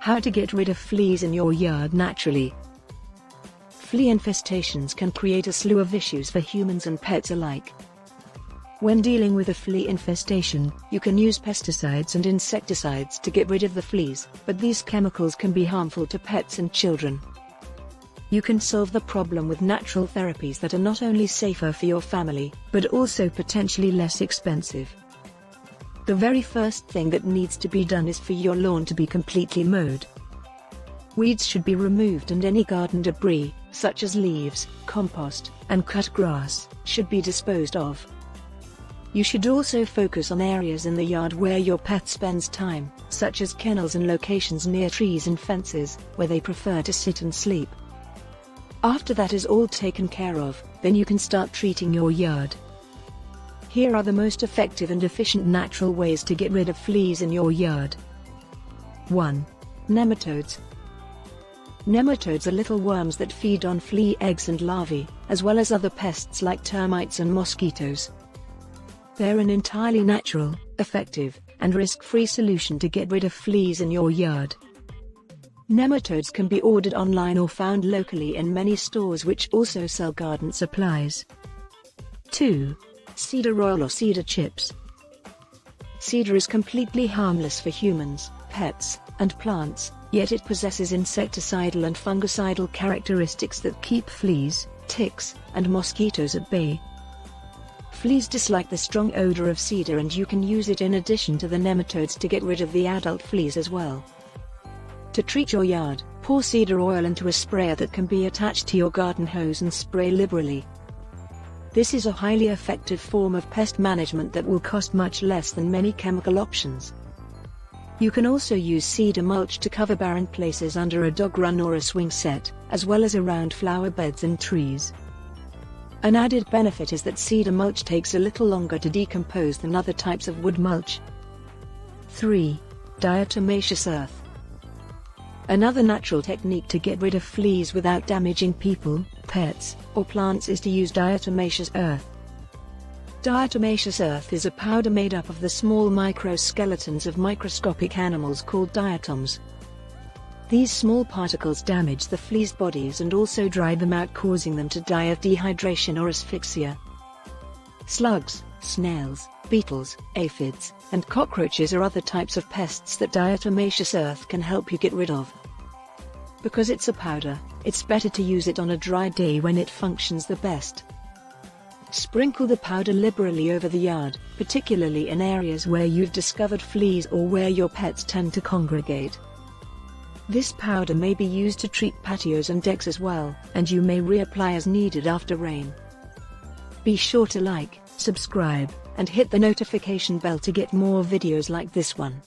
How to get rid of fleas in your yard naturally. Flea infestations can create a slew of issues for humans and pets alike. When dealing with a flea infestation, you can use pesticides and insecticides to get rid of the fleas, but these chemicals can be harmful to pets and children. You can solve the problem with natural therapies that are not only safer for your family, but also potentially less expensive. The very first thing that needs to be done is for your lawn to be completely mowed. Weeds should be removed and any garden debris, such as leaves, compost, and cut grass, should be disposed of. You should also focus on areas in the yard where your pet spends time, such as kennels and locations near trees and fences, where they prefer to sit and sleep. After that is all taken care of, then you can start treating your yard. Here are the most effective and efficient natural ways to get rid of fleas in your yard. 1. Nematodes. Nematodes are little worms that feed on flea eggs and larvae, as well as other pests like termites and mosquitoes. They're an entirely natural, effective, and risk-free solution to get rid of fleas in your yard. Nematodes can be ordered online or found locally in many stores which also sell garden supplies. 2. Cedar oil or cedar chips. Cedar is completely harmless for humans, pets, and plants, yet it possesses insecticidal and fungicidal characteristics that keep fleas, ticks, and mosquitoes at bay. Fleas dislike the strong odor of cedar and you can use it in addition to the nematodes to get rid of the adult fleas as well. To treat your yard, pour cedar oil into a sprayer that can be attached to your garden hose and spray liberally. This is a highly effective form of pest management that will cost much less than many chemical options. You can also use cedar mulch to cover barren places under a dog run or a swing set, as well as around flower beds and trees. An added benefit is that cedar mulch takes a little longer to decompose than other types of wood mulch. 3. Diatomaceous earth. Another natural technique to get rid of fleas without damaging people, pets, or plants is to use diatomaceous earth. Diatomaceous earth is a powder made up of the small microskeletons of microscopic animals called diatoms. These small particles damage the fleas' bodies and also dry them out, causing them to die of dehydration or asphyxia. Slugs, snails, beetles, aphids, and cockroaches are other types of pests that diatomaceous earth can help you get rid of. Because it's a powder, it's better to use it on a dry day when it functions the best. Sprinkle the powder liberally over the yard, particularly in areas where you've discovered fleas or where your pets tend to congregate. This powder may be used to treat patios and decks as well, and you may reapply as needed after rain. Be sure to like, subscribe, and hit the notification bell to get more videos like this one.